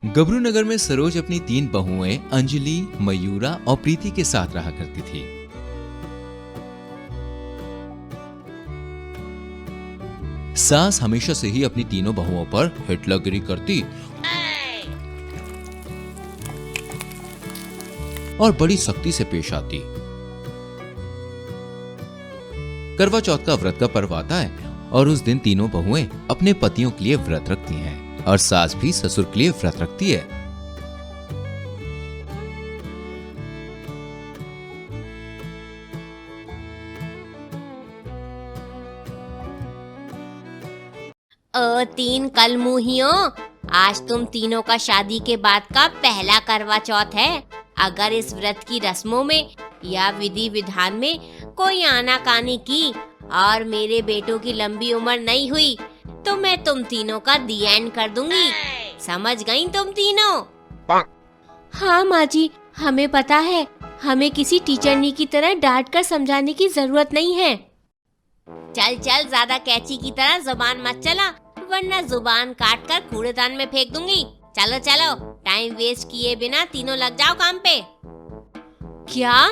गबरू नगर में सरोज अपनी 3 बहुएं अंजलि, मयूरा और प्रीति के साथ रहा करती थी। सास हमेशा से ही अपनी तीनों बहुओं पर हिटलरगिरी करती और बड़ी सख्ती से पेश आती। करवा चौथ का व्रत का पर्व आता है और उस दिन तीनों बहुएं अपने पतियों के लिए व्रत रखती हैं और सास भी ससुर के लिए व्रत रखती है। ओ 3 कलमुहियों, आज तुम तीनों का शादी के बाद का पहला करवा चौथ है। अगर इस व्रत की रस्मों में या विधि विधान में कोई आनाकानी की और मेरे बेटों की लंबी उम्र नहीं हुई तो मैं तुम तीनों का दी एंड कर दूंगी। समझ गई तुम तीनों? हाँ माँ जी, हमें पता है। हमें किसी टीचरनी की तरह डांट कर समझाने की जरूरत नहीं है। चल चल, ज्यादा कैची की तरह जुबान मत चला, वरना जुबान काट कर कूड़ेदान में फेंक दूंगी। चलो चलो, टाइम वेस्ट किए बिना तीनों लग जाओ काम पे। क्या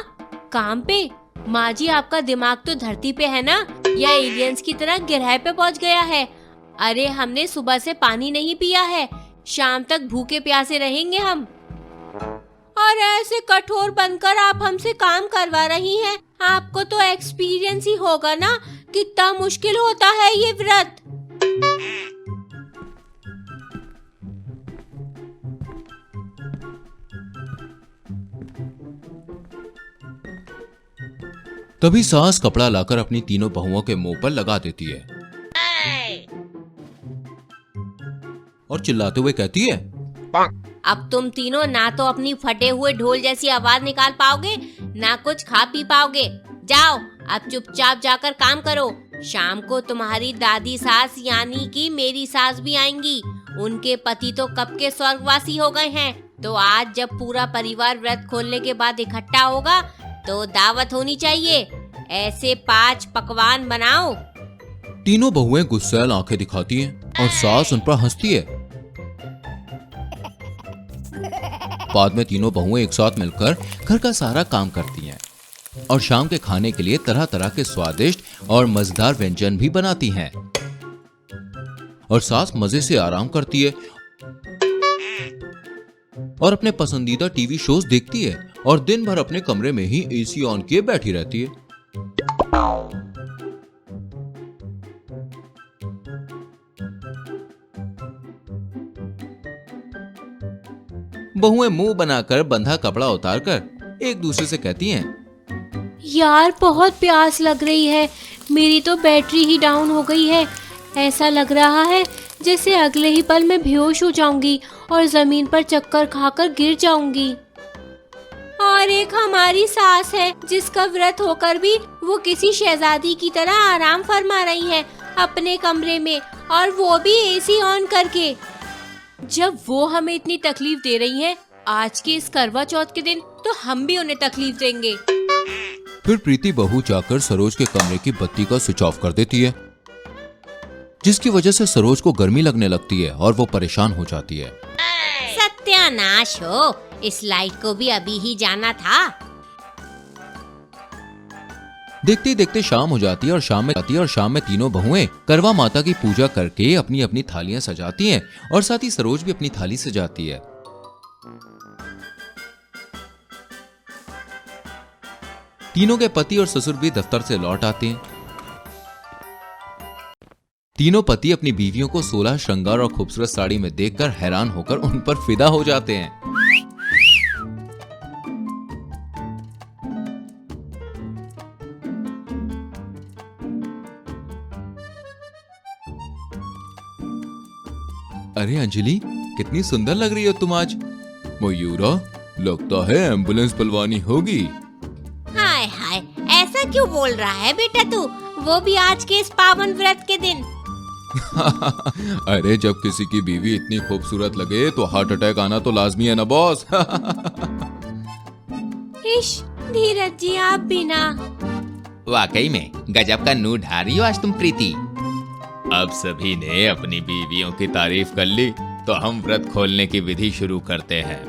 काम पे? माँ जी, आपका दिमाग तो धरती पे है ना, या एलियंस की तरह ग्रह पे पहुँच गया है? अरे हमने सुबह से पानी नहीं पिया है, शाम तक भूखे प्यासे रहेंगे हम। और ऐसे कठोर बनकर आप हमसे काम करवा रही हैं। आपको तो एक्सपीरियंस ही होगा ना, कितना मुश्किल होता है ये व्रत। तभी सास कपड़ा लाकर अपनी तीनों बहुओं के मुंह पर लगा देती है और चिल्लाते हुए कहती है, अब तुम तीनों ना तो अपनी फटे हुए ढोल जैसी आवाज निकाल पाओगे, ना कुछ खा पी पाओगे। जाओ, अब चुपचाप जाकर काम करो। शाम को तुम्हारी दादी सास यानी कि मेरी सास भी आएंगी। उनके पति तो कब के स्वर्गवासी हो गए हैं, तो आज जब पूरा परिवार व्रत खोलने के बाद इकट्ठा होगा तो दावत होनी चाहिए। ऐसे 5 पकवान बनाओ। तीनों बहुएं गुस्सैल आंखें दिखाती हैं और सास उन पर हंसती है। बाद में तीनों बहुएं एक साथ मिलकर घर का सारा काम करती हैं और शाम के खाने के लिए तरह तरह के स्वादिष्ट और मजेदार व्यंजन भी बनाती हैं। और सास मजे से आराम करती है और अपने पसंदीदा टीवी शोज देखती है और दिन भर अपने कमरे में ही एसी ऑन किए बैठी रहती है। बहुएं मुंह बनाकर बंधा कपड़ा उतारकर एक दूसरे से कहती हैं, यार बहुत प्यास लग रही है, मेरी तो बैटरी ही डाउन हो गई है। ऐसा लग रहा है जैसे अगले ही पल मैं बेहोश हो जाऊंगी और जमीन पर चक्कर खाकर गिर जाऊंगी। और एक हमारी सास है जिसका व्रत होकर भी वो किसी शहजादी की तरह आराम फरमा रही है अपने कमरे में, और वो भी एसी ऑन करके। जब वो हमें इतनी तकलीफ दे रही हैं, आज के इस करवा चौथ के दिन तो हम भी उन्हें तकलीफ देंगे। फिर प्रीति बहू जाकर सरोज के कमरे की बत्ती का स्विच ऑफ कर देती है, जिसकी वजह से सरोज को गर्मी लगने लगती है और वो परेशान हो जाती है। सत्यानाश हो, इस लाइट को भी अभी ही जाना था। देखते देखते शाम हो जाती है और शाम में तीनों बहुएं करवा माता की पूजा करके अपनी अपनी थालियां सजाती हैं और साथ ही सरोज भी अपनी थाली सजाती है। तीनों के पति और ससुर भी दफ्तर से लौट आते हैं। तीनों पति अपनी बीवियों को 16 श्रृंगार और खूबसूरत साड़ी में देखकर हैरान होकर उन पर फिदा हो जाते हैं। अरे अंजलि, कितनी सुंदर लग रही हो तुम आज। मयूरा, लगता है एम्बुलेंस पलवानी होगी। हाय हाय, ऐसा क्यों बोल रहा है बेटा तू, वो भी आज के इस पावन व्रत के दिन। अरे जब किसी की बीवी इतनी खूबसूरत लगे तो हार्ट अटैक आना तो लाजमी है ना बॉस। इश, धीरज जी आप भी ना। वाकई में गजब का नूर ढा रही हो आज तुम प्रीति। अब सभी ने अपनी बीवियों की तारीफ कर ली तो हम व्रत खोलने की विधि शुरू करते हैं।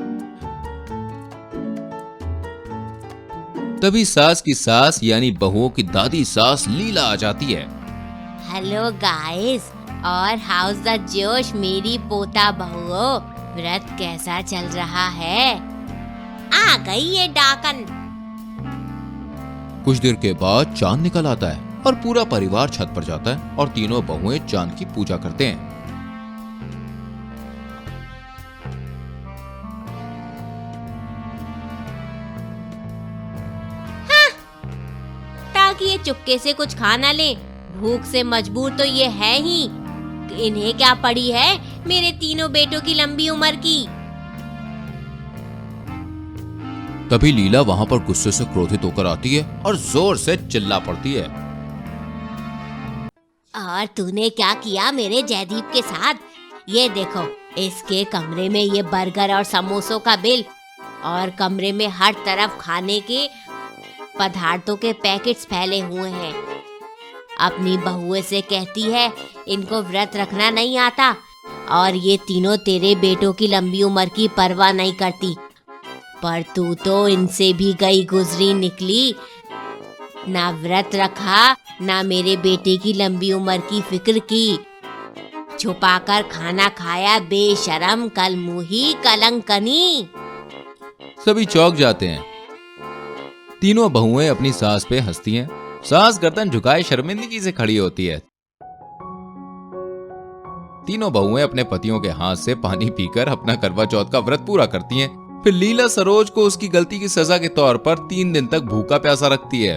तभी सास की सास यानी बहुओं की दादी सास लीला आ जाती है। हेलो गाइस, और हाउस द जोश मेरी पोता बहुओं, व्रत कैसा चल रहा है? आ गई ये डाकन। कुछ देर के बाद चांद निकल आता है और पूरा परिवार छत पर जाता है और तीनों बहुएं चांद की पूजा करते हैं। ताकि ये चुपके से कुछ खा ना ले, भूख से मजबूर तो ये है ही। इन्हें क्या पड़ी है मेरे तीनों बेटों की लंबी उम्र की। तभी लीला वहां पर गुस्से से क्रोधित होकर आती है और जोर से चिल्ला पड़ती है। और तूने क्या किया मेरे जयदीप के साथ? ये देखो, इसके कमरे में ये बर्गर और समोसों का बिल, और कमरे में हर तरफ खाने के पदार्थों के पैकेट्स फैले हुए हैं। अपनी बहुओं से कहती है इनको व्रत रखना नहीं आता, और ये तीनों तेरे बेटों की लंबी उम्र की परवाह नहीं करती। पर तू तो इनसे भी गई गुजरी निकली, ना व्रत रखा ना मेरे बेटे की लंबी उम्र की फिक्र की। छुपाकर खाना खाया बेशरम, कलमुही कलंकनी। सभी चौंक जाते हैं। तीनों बहुएं अपनी सास पे हंसती हैं। सास गर्दन झुकाए शर्मिंदगी से खड़ी होती है। तीनों बहुएं अपने पतियों के हाथ से पानी पीकर अपना करवा चौथ का व्रत पूरा करती हैं। फिर लीला सरोज को उसकी गलती की सजा के तौर पर 3 दिन तक भूखा प्यासा रखती है।